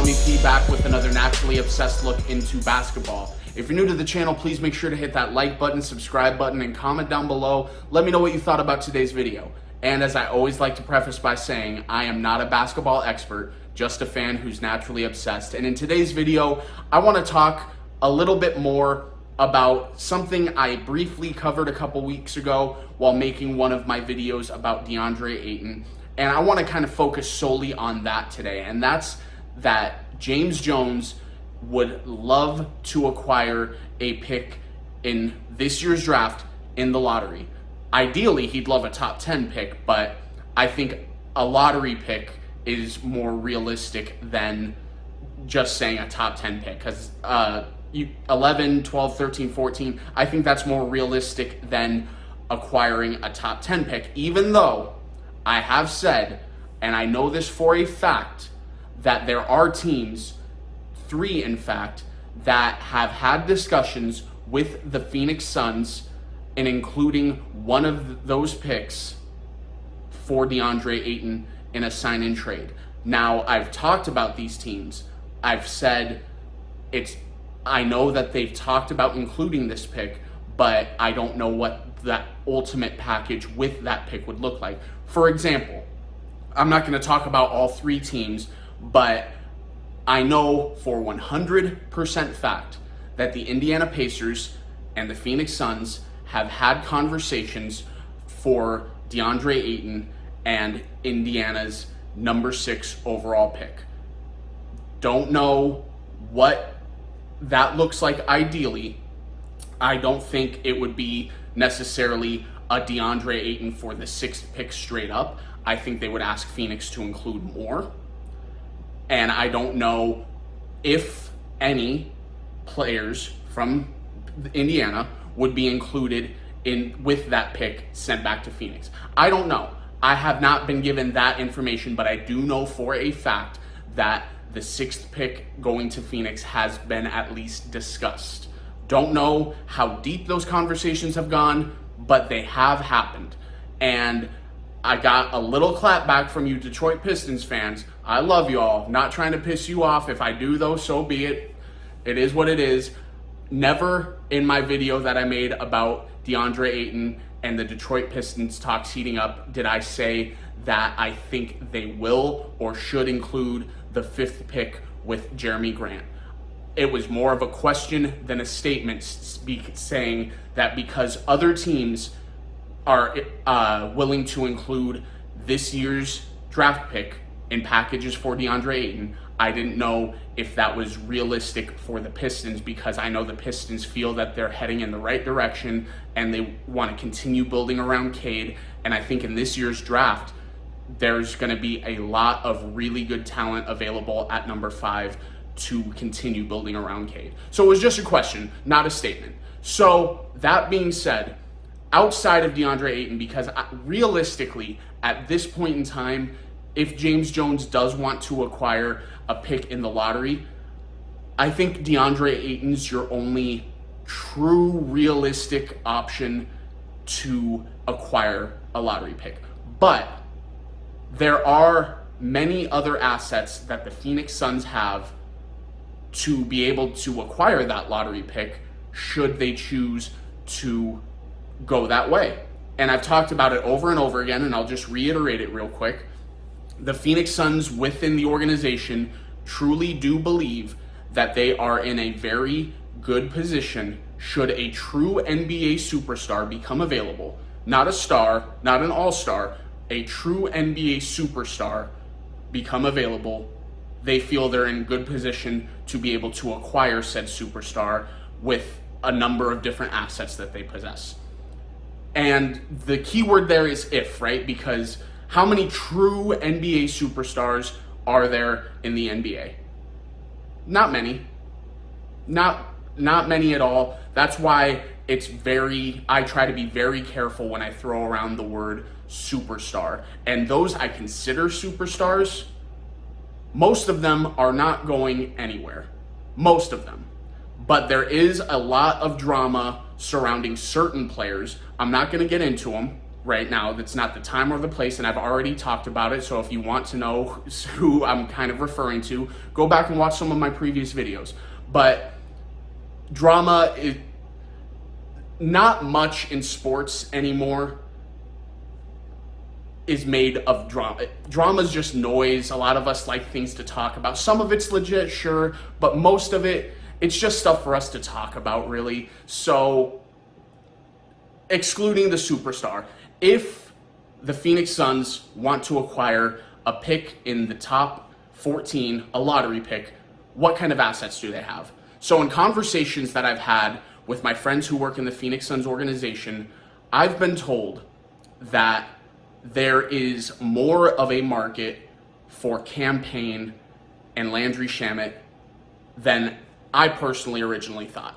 Tommy P back with another naturally obsessed look into basketball. If you're new to the channel, please make sure to hit that like button, subscribe button, and comment down below. Let me know what you thought about today's video. And as I always like to preface by saying, I am not a basketball expert, just a fan who's naturally obsessed. And in today's video, I want to talk a little bit more about something I briefly covered a couple weeks ago while making one of my videos about DeAndre Ayton. And I want to kind of focus solely on that today. And that's that James Jones would love to acquire a pick in this year's draft in the lottery. Ideally, he'd love a top 10 pick, but I think a lottery pick is more realistic than just saying a top 10 pick, because 11, 12, 13, 14, I think that's more realistic than acquiring a top 10 pick, even though I have said, and I know this for a fact, that there are teams, 3 in fact, that have had discussions with the Phoenix Suns and including one of those picks for DeAndre Ayton in a sign-in trade. Now, I've talked about these teams. I've said I know that they've talked about including this pick, but I don't know what that ultimate package with that pick would look like. For example, I'm not going to talk about all 3 teams, but I know for 100% fact that the Indiana Pacers and the Phoenix Suns have had conversations for DeAndre Ayton and Indiana's number 6 overall pick. Don't know what that looks like ideally. I don't think it would be necessarily a DeAndre Ayton for the 6th pick straight up. I think they would ask Phoenix to include more. And I don't know if any players from Indiana would be included with that pick sent back to Phoenix. I don't know. I have not been given that information, but I do know for a fact that the 6th pick going to Phoenix has been at least discussed. Don't know how deep those conversations have gone, but they have happened. And I got a little clap back from you Detroit Pistons fans. I love y'all. Not trying to piss you off. If I do though, so be it. It is what it is. Never in my video that I made about DeAndre Ayton and the Detroit Pistons talks heating up did I say that I think they will or should include the 5th pick with Jeremy Grant. It was more of a question than a statement, saying that because other teams are willing to include this year's draft pick in packages for DeAndre Ayton, I didn't know if that was realistic for the Pistons, because I know the Pistons feel that they're heading in the right direction and they want to continue building around Cade. And I think in this year's draft, there's going to be a lot of really good talent available at number 5 to continue building around Cade. So it was just a question, not a statement. So that being said, outside of DeAndre Ayton, because realistically, at this point in time, if James Jones does want to acquire a pick in the lottery, I think DeAndre Ayton's your only true realistic option to acquire a lottery pick. But there are many other assets that the Phoenix Suns have to be able to acquire that lottery pick should they choose to go that way. And I've talked about it over and over again, and I'll just reiterate it real quick. The Phoenix Suns within the organization truly do believe that they are in a very good position should a true NBA superstar become available. Not a star, not an all-star, a true NBA superstar become available. They feel they're in good position to be able to acquire said superstar with a number of different assets that they possess. And the key word there is if, right? Because how many true NBA superstars are there in the NBA? Not many. Not many at all. That's why I try to be very careful when I throw around the word superstar. And those I consider superstars, most of them are not going anywhere. Most of them. But there is a lot of drama surrounding certain players. I'm not going to get into them, right now. That's not the time or the place, and I've already talked about it. So if you want to know who I'm kind of referring to, go back and watch some of my previous videos. But drama is not much in sports anymore is made of drama. Drama is just noise. A lot of us like things to talk about. Some of it's legit, sure, but most of it, it's just stuff for us to talk about, really. So, excluding the superstar, if the Phoenix Suns want to acquire a pick in the top 14, a lottery pick, what kind of assets do they have? So, in conversations that I've had with my friends who work in the Phoenix Suns organization, I've been told that there is more of a market for Cam Payne and Landry Shamet than I personally originally thought.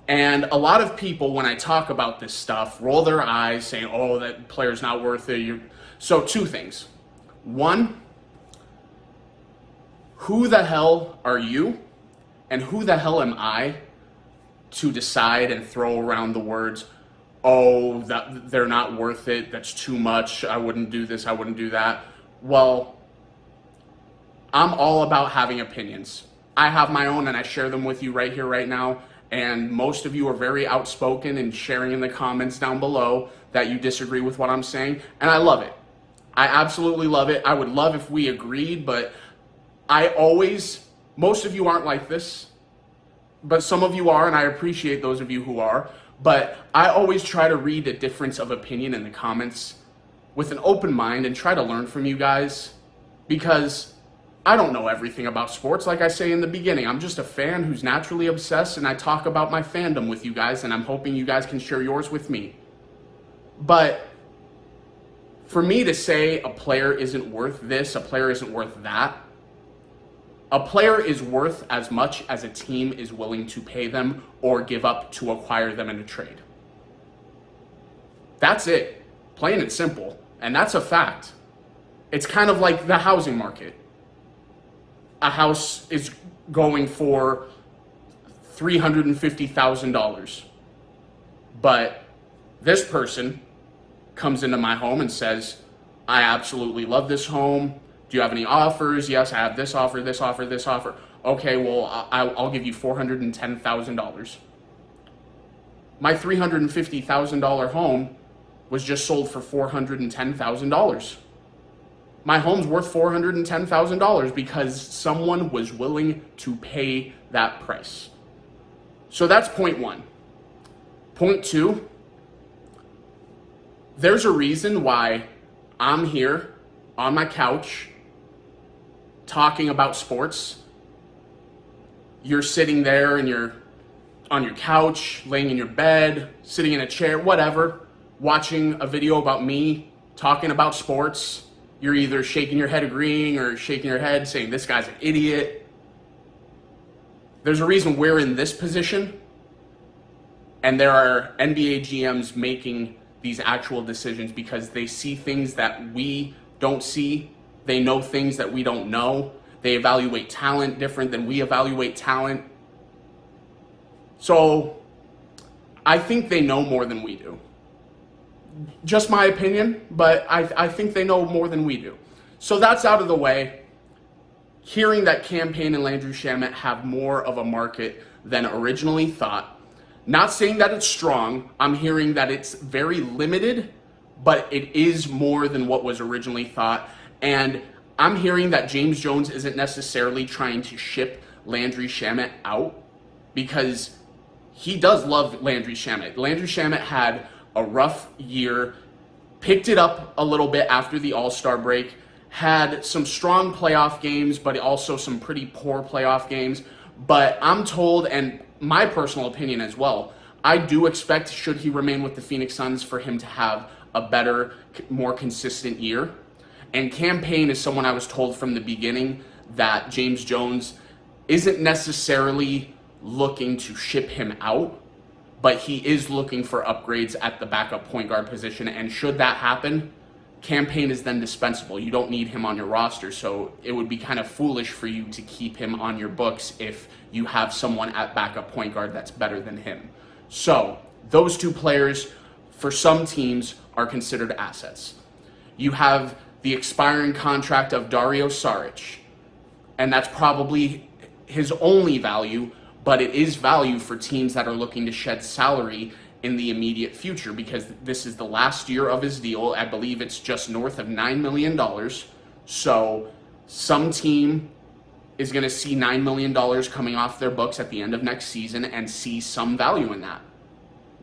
And a lot of people, when I talk about this stuff, roll their eyes saying, oh, that player's not worth it. So two things. One, who the hell are you and who the hell am I to decide and throw around the words, oh, that they're not worth it, that's too much, I wouldn't do this, I wouldn't do that. Well, I'm all about having opinions. I have my own and I share them with you right here, right now. And most of you are very outspoken and sharing in the comments down below that you disagree with what I'm saying. And I love it. I absolutely love it. I would love if we agreed, but most of you aren't like this, but some of you are, and I appreciate those of you who are. But I always try to read a difference of opinion in the comments with an open mind and try to learn from you guys, because I don't know everything about sports. Like I say in the beginning, I'm just a fan who's naturally obsessed, and I talk about my fandom with you guys, and I'm hoping you guys can share yours with me. But for me to say a player isn't worth this, a player isn't worth that, a player is worth as much as a team is willing to pay them or give up to acquire them in a trade. That's it. Plain and simple. And that's a fact. It's kind of like the housing market. A house is going for $350,000. But this person comes into my home and says, I absolutely love this home. Do you have any offers? Yes, I have this offer, this offer, this offer. Okay, well, I'll give you $410,000. My $350,000 home was just sold for $410,000. My home's worth $410,000 because someone was willing to pay that price. So that's point one. Point two, there's a reason why I'm here on my couch talking about sports. You're sitting there and you're on your couch, laying in your bed, sitting in a chair, whatever, watching a video about me talking about sports. You're either shaking your head agreeing or shaking your head saying this guy's an idiot. There's a reason we're in this position, and there are NBA GMs making these actual decisions because they see things that we don't see. They know things that we don't know. They evaluate talent different than we evaluate talent. So I think they know more than we do. Just my opinion, but I think they know more than we do. So that's out of the way. Hearing that Cam Payne and Landry Shamet have more of a market than originally thought. Not saying that it's strong. I'm hearing that it's very limited, but it is more than what was originally thought. And I'm hearing that James Jones isn't necessarily trying to ship Landry Shamet out because he does love Landry Shamet. Landry Shamet had a rough year, picked it up a little bit after the All-Star break, had some strong playoff games, but also some pretty poor playoff games. But I'm told, and my personal opinion as well, I do expect, should he remain with the Phoenix Suns, for him to have a better, more consistent year. And Cam Payne is someone I was told from the beginning that James Jones isn't necessarily looking to ship him out, but he is looking for upgrades at the backup point guard position. And should that happen, Cam Payne is then dispensable. You don't need him on your roster, so it would be kind of foolish for you to keep him on your books if you have someone at backup point guard that's better than him. So those two players, for some teams, are considered assets. You have the expiring contract of Dario Saric, and that's probably his only value, but it is value for teams that are looking to shed salary in the immediate future because this is the last year of his deal. I believe it's just north of $9 million. So some team is going to see $9 million coming off their books at the end of next season and see some value in that.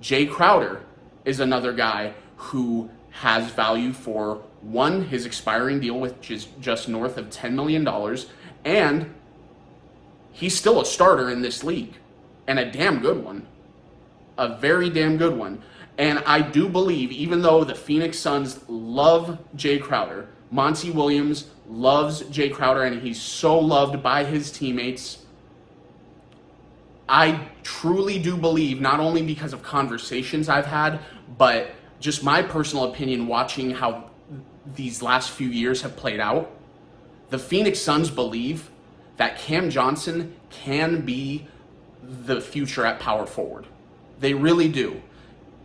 Jay Crowder is another guy who has value for, one, his expiring deal, which is just north of $10 million, and he's still a starter in this league, and a damn good one. A very damn good one. And I do believe, even though the Phoenix Suns love Jay Crowder, Monty Williams loves Jay Crowder, and he's so loved by his teammates, I truly do believe, not only because of conversations I've had, but just my personal opinion watching how these last few years have played out, the Phoenix Suns believe that Cam Johnson can be the future at power forward. They really do.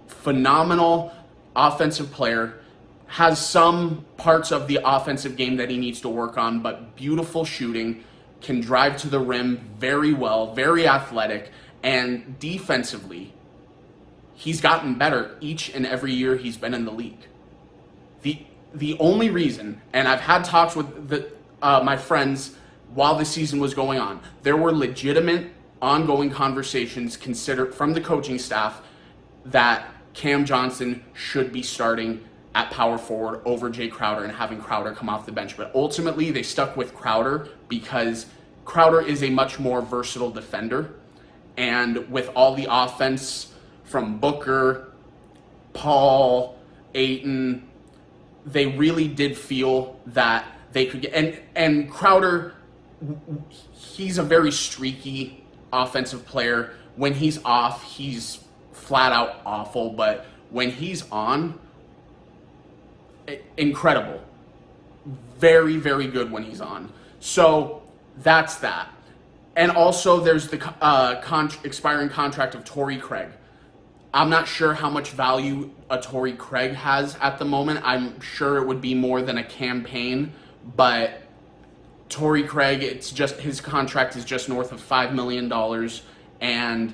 Phenomenal offensive player, has some parts of the offensive game that he needs to work on, but beautiful shooting, can drive to the rim very well, very athletic, and defensively, he's gotten better each and every year he's been in the league. The only reason, and I've had talks with my friends while the season was going on, there were legitimate ongoing conversations considered from the coaching staff that Cam Johnson should be starting at power forward over Jay Crowder and having Crowder come off the bench. But ultimately, they stuck with Crowder because Crowder is a much more versatile defender. And with all the offense from Booker, Paul, Ayton, they really did feel that they could get... And Crowder, he's a very streaky offensive player. When he's off, he's flat out awful. But when he's on... incredible. Very, very good when he's on. So that's that. And also there's the expiring contract of Torrey Craig. I'm not sure how much value a Torrey Craig has at the moment. I'm sure it would be more than a campaign, but Torrey Craig, it's just his contract is just north of $5 million, and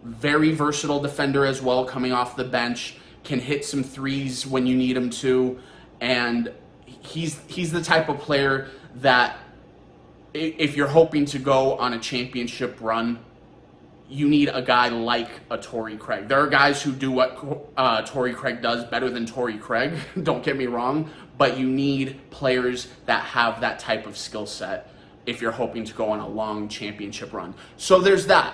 very versatile defender as well, coming off the bench. Can hit some threes when you need him to, and he's the type of player that if you're hoping to go on a championship run, you need a guy like a Torrey Craig. There are guys who do what Torrey Craig does better than Torrey Craig, don't get me wrong, but you need players that have that type of skill set if you're hoping to go on a long championship run. So there's that.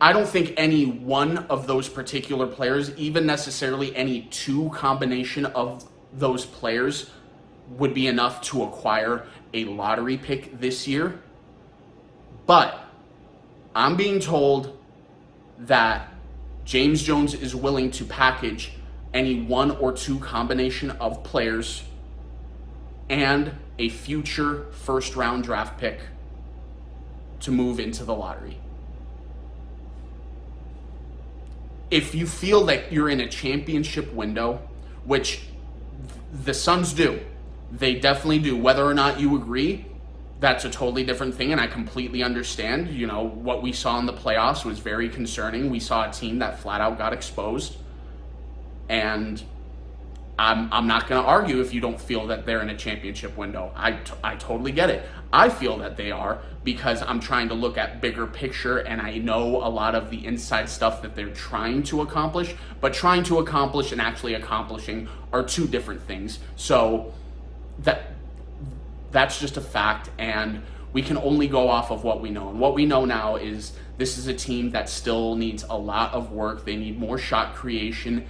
I don't think any one of those particular players, even necessarily any two combination of those players, would be enough to acquire a lottery pick this year. But I'm being told that James Jones is willing to package any one or two combination of players and a future first-round draft pick to move into the lottery. If you feel that you're in a championship window, which the Suns do, they definitely do. Whether or not you agree, that's a totally different thing, and I completely understand. You know, what we saw in the playoffs was very concerning. We saw a team that flat out got exposed, and I'm not going to argue if you don't feel that they're in a championship window. I totally get it. I feel that they are because I'm trying to look at bigger picture, and I know a lot of the inside stuff that they're trying to accomplish, but trying to accomplish and actually accomplishing are two different things. So that's just a fact, and we can only go off of what we know. And what we know now is this is a team that still needs a lot of work. They need more shot creation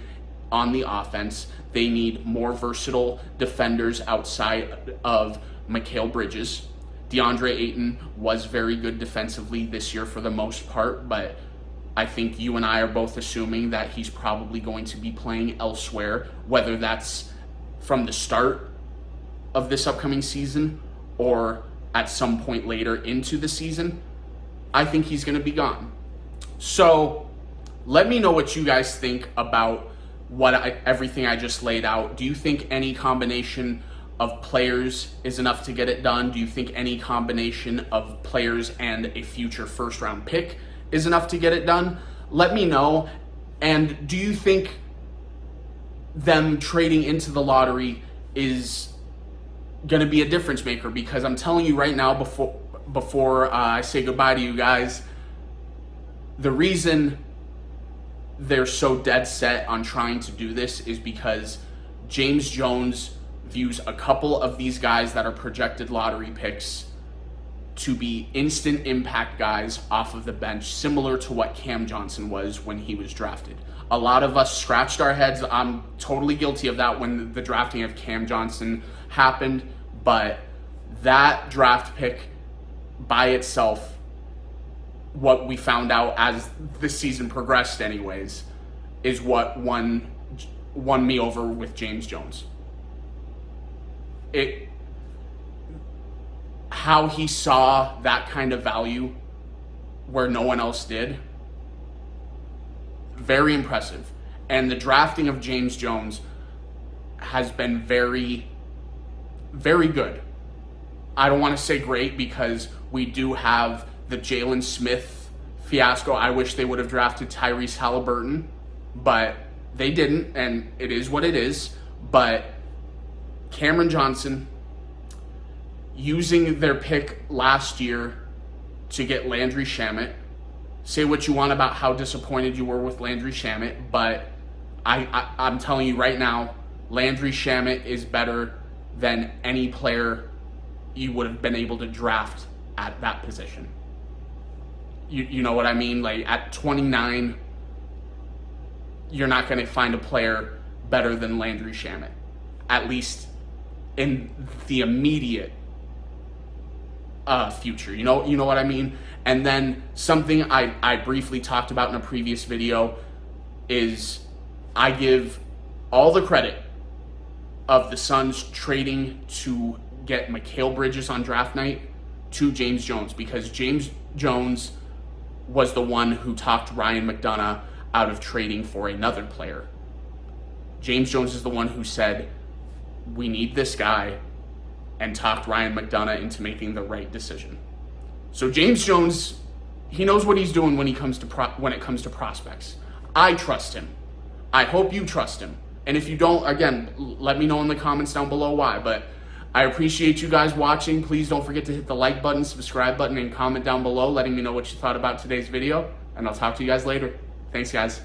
on the offense. They need more versatile defenders outside of Mikal Bridges. DeAndre Ayton was very good defensively this year for the most part, but I think you and I are both assuming that he's probably going to be playing elsewhere, whether that's from the start of this upcoming season or at some point later into the season. I think he's going to be gone. So let me know what you guys think about everything I just laid out, do you think any combination of players is enough to get it done? Do you think any combination of players and a future first round pick is enough to get it done? Let me know. And do you think them trading into the lottery is going to be a difference maker? Because I'm telling you right now, before I say goodbye to you guys, the reason they're so dead set on trying to do this is because James Jones views a couple of these guys that are projected lottery picks to be instant impact guys off of the bench, similar to what Cam Johnson was when he was drafted. A lot of us scratched our heads. I'm totally guilty of that when the drafting of Cam Johnson happened, but that draft pick by itself, what we found out as the season progressed anyways, is what won me over with James Jones. How he saw that kind of value where no one else did, very impressive. And the drafting of James Jones has been very, very good. I don't want to say great because we do have the Jalen Smith fiasco. I wish they would have drafted Tyrese Halliburton, but they didn't, and it is what it is. But Cameron Johnson, using their pick last year to get Landry Shamet. Say what you want about how disappointed you were with Landry Shamet, but I'm telling you right now, Landry Shamet is better than any player you would have been able to draft at that position. You know what I mean? Like at 29, you're not going to find a player better than Landry Shamet, at least in the immediate future. You know what I mean? And then something I briefly talked about in a previous video is I give all the credit of the Suns trading to get Mikal Bridges on draft night to James Jones, because James Jones was the one who talked Ryan McDonough out of trading for another player. James Jones is the one who said, we need this guy, and talked Ryan McDonough into making the right decision. So James Jones, he knows what he's doing when it comes to prospects. I trust him. I hope you trust him. And if you don't, again, let me know in the comments down below why. But I appreciate you guys watching. Please don't forget to hit the like button, subscribe button, and comment down below letting me know what you thought about today's video. And I'll talk to you guys later. Thanks, guys.